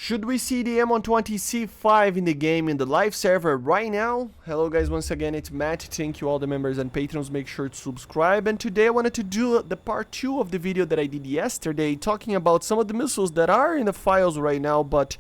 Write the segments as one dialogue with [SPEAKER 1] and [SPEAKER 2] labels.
[SPEAKER 1] Should we see the AIM-120C-5 in the game in the live server right now? Hello guys, once again it's Matt. Thank you all the members and patrons, make sure to subscribe. And today I wanted to do the part 2 of the video that I did yesterday, talking about some of the missiles that are in the files right now, but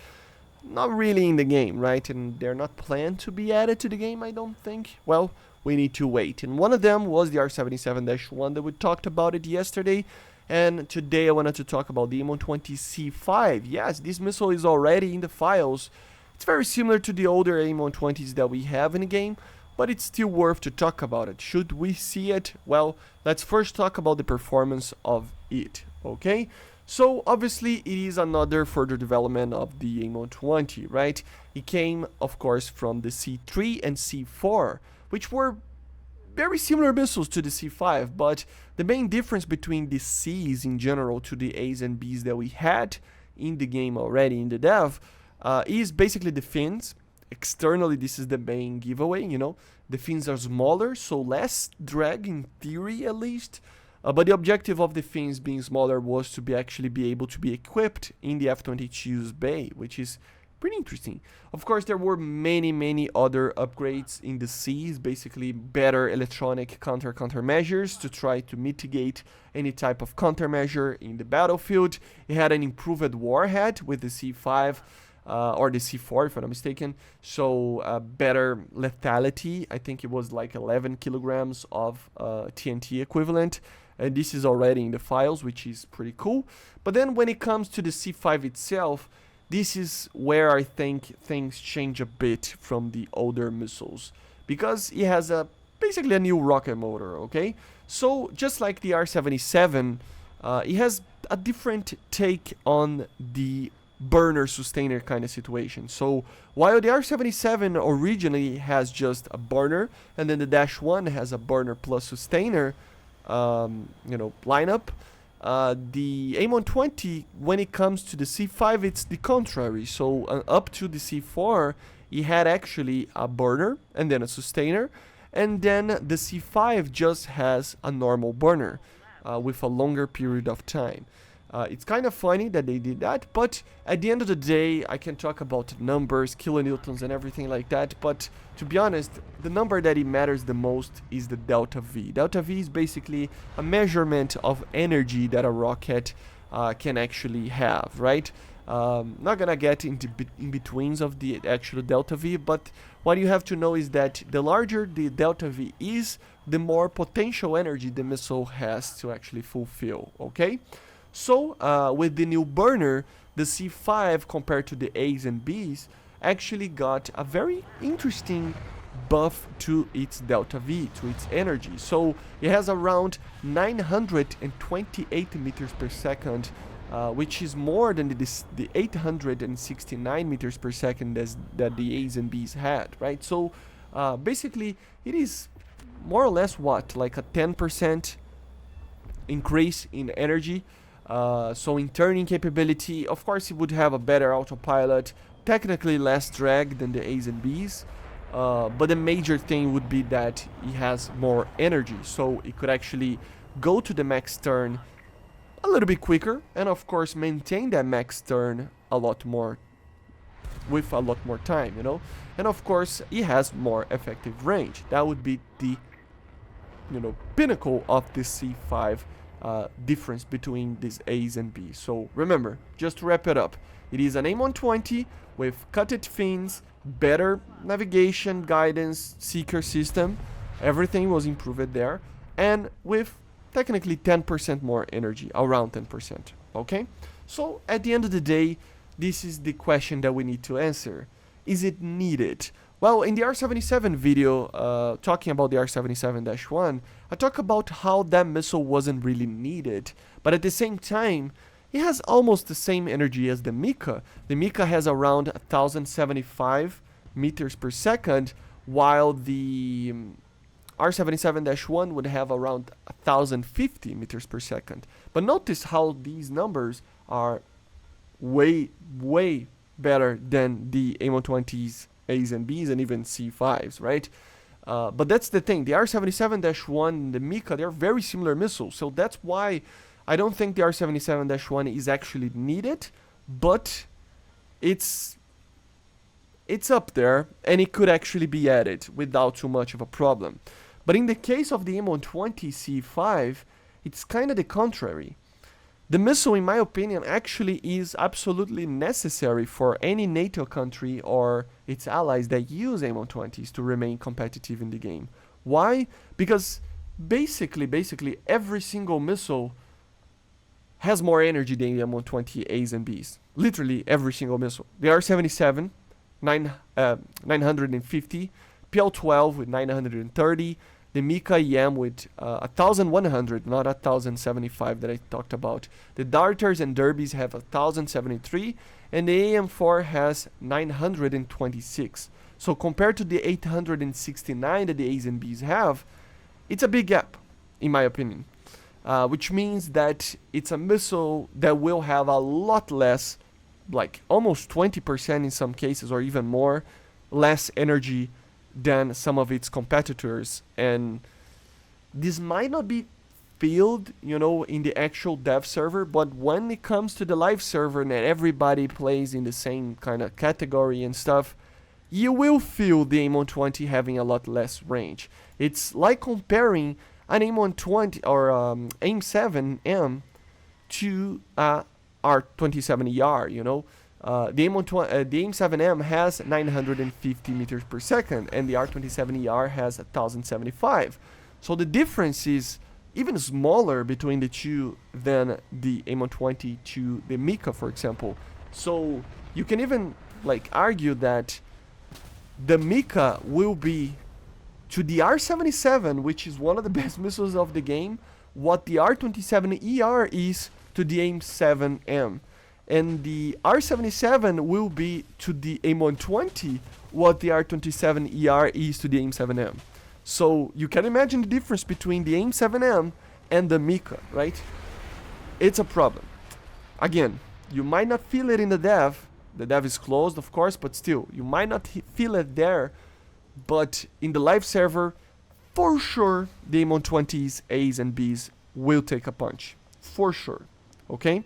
[SPEAKER 1] not really in the game, right? And they're not planned to be added to the game, I don't think. Well, we need to wait. And one of them was the R77-1 that we talked about it yesterday. And today I wanted to talk about the AIM-120C-5. Yes, this missile is already in the files. It's very similar to the older AIM-120s that we have in the game, but it's still worth to talk about it. Should we see it? Well, let's first talk about the performance of it, okay? So obviously it is another further development of the AIM-120, right? It came, of course, from the C3 and C4, which were very similar missiles to the C5, but the main difference between the Cs in general to the As and Bs that we had in the game already in the dev is basically the fins. Externally, this is the main giveaway, you know. The fins are smaller, so less drag in theory at least. But the objective of the fins being smaller was to actually be able to be equipped in the F-22's bay, which is pretty interesting. Of course, there were many other upgrades in the Cs, basically better electronic countermeasures to try to mitigate any type of countermeasure in the battlefield. It had an improved warhead with the C5 or the C4 if I'm not mistaken, so better lethality. I think it was like 11 kilograms of TNT equivalent, and this is already in the files, which is pretty cool. But then when it comes to the C5 itself, this is where I think things change a bit from the older missiles, because it has basically a new rocket motor, okay? So just like the R77, it has a different take on the burner sustainer kind of situation. So while the R77 originally has just a burner, and then the Dash 1 has a burner plus sustainer, lineup, the AIM-120, when it comes to the C5, it's the contrary. So up to the C4, it had actually a burner and then a sustainer, and then the C5 just has a normal burner with a longer period of time. It's kind of funny that they did that, but at the end of the day, I can talk about numbers, kilonewtons and everything like that, but to be honest, the number that it matters the most is the delta V. Delta V is basically a measurement of energy that a rocket can actually have, right? Not gonna get into in-betweens of the actual delta V, but what you have to know is that the larger the delta V is, the more potential energy the missile has to actually fulfill, okay? So, with the new burner, the C5 compared to the A's and B's actually got a very interesting buff to its delta V, to its energy. So, it has around 928 meters per second, which is more than the 869 meters per second that the A's and B's had, right? So, basically, it is more or less what, like a 10% increase in energy. So in turning capability, of course it would have a better autopilot, technically less drag than the A's and B's, but the major thing would be that it has more energy, so it could actually go to the max turn a little bit quicker, and of course maintain that max turn a lot more, with a lot more time, you know, and of course it has more effective range. That would be the, pinnacle of the C5 difference between these A's and B's. So remember, just to wrap it up, it is an AIM-120 with cutted fins, better navigation, guidance, seeker system, everything was improved there, and with technically 10% more energy, around 10%, okay? So at the end of the day, this is the question that we need to answer. Is it needed? Well, in the R77 video, talking about the R77-1, I talk about how that missile wasn't really needed, but at the same time, it has almost the same energy as the Mika. The Mika has around 1075 meters per second, while the R77-1 would have around 1050 meters per second. But notice how these numbers are way better than the AIM-120's A's and B's and even C5s, right? But that's the thing, the R77-1 and the Mika, they're very similar missiles, so that's why I don't think the R77-1 is actually needed, but it's up there, and it could actually be added without too much of a problem. But in the case of the AIM-120C-5, it's kind of the contrary. The missile, in my opinion, actually is absolutely necessary for any NATO country or its allies that use AIM-120s to remain competitive in the game. Why? Because basically every single missile has more energy than the AIM-120As and Bs. Literally every single missile. The R-77, 950, PL-12 with 930, the Mika EM with 1100, not 1075 that I talked about. The Darters and Derbies have 1073, and the AIM-4 has 926. So compared to the 869 that the A's and B's have, it's a big gap, in my opinion. Which means that it's a missile that will have a lot less, like almost 20% in some cases, or even more, less energy than some of its competitors. And this might not be filled, you know, in the actual dev server, but when it comes to the live server and everybody plays in the same kind of category and stuff, you will feel the AIM-120 having a lot less range. It's like comparing an AIM-120 or AIM-7M to R-27ER, you know. The AIM-7M has 950 meters per second, and the R-27ER has 1075. So the difference is even smaller between the two than the AIM-120 to the Mika, for example. So you can even like argue that the Mika will be to the R-77, which is one of the best missiles of the game, what the R-27ER is to the AIM-7M. And the R-77 will be to the AIM-120 what the R-27ER is to the AIM-7M. So you can imagine the difference between the AIM-7M and the Mika, right? It's a problem. Again, you might not feel it in the dev. The dev is closed, of course, but still, you might not feel it there. But in the live server, for sure, the AIM-120s, A's and B's will take a punch. For sure. Okay?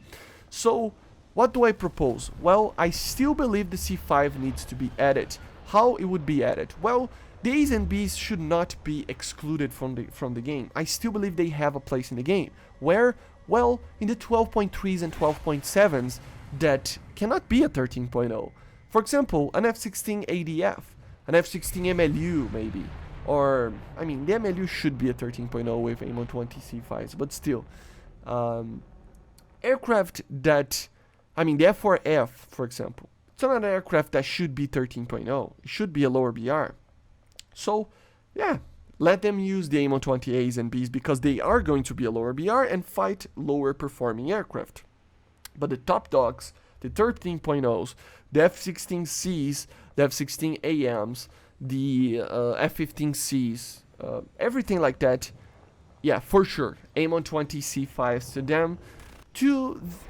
[SPEAKER 1] So what do I propose? Well, I still believe the C5 needs to be added. How it would be added? Well, the A's and B's should not be excluded from the game. I still believe they have a place in the game. Where? Well, in the 12.3s and 12.7s that cannot be a 13.0. For example, an F-16 ADF, an F-16 MLU maybe. Or, I mean, the MLU should be a 13.0 with AIM-120C-5s, but still. Aircraft that, I mean, the F-4F, for example, it's not an aircraft that should be 13.0. It should be a lower BR. So, yeah, let them use the AIM-120As and Bs because they are going to be a lower BR and fight lower performing aircraft. But the top dogs, the 13.0s, the F-16Cs, the F-16AMs, the F-15Cs, everything like that, yeah, for sure, AIM-120C-5s to them,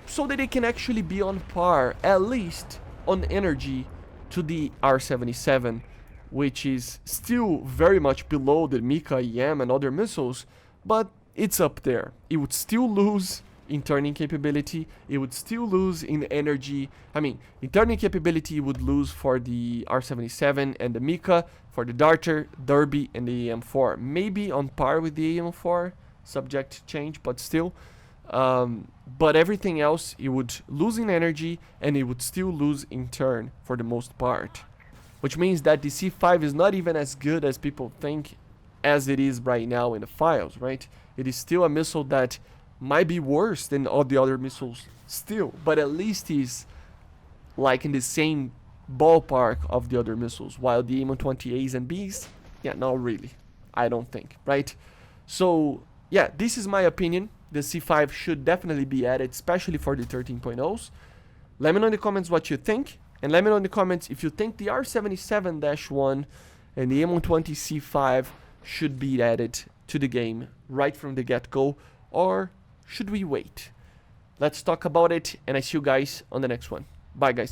[SPEAKER 1] so that they can actually be on par, at least on energy, to the R-77, which is still very much below the Mika EM and other missiles, but it's up there. It would still lose in turning capability, it would still lose in energy. I mean, in turning capability, it would lose for the R-77 and the Mika, for the Darter, Derby, and the AIM-4. Maybe on par with the AIM-4, subject to change, but still. But everything else, it would lose in energy, and it would still lose in turn for the most part. Which means that the C5 is not even as good as people think as it is right now in the files, right? It is still a missile that might be worse than all the other missiles still, but at least is like in the same ballpark of the other missiles, while the AIM-120As and Bs, yeah, not really, I don't think, right? So, yeah, this is my opinion. The C5 should definitely be added, especially for the 13.0s. Let me know in the comments what you think, and let me know in the comments if you think the R-77-1 and the AIM-120C-5 should be added to the game right from the get-go, or should we wait? Let's talk about it, and I see you guys on the next one. Bye, guys.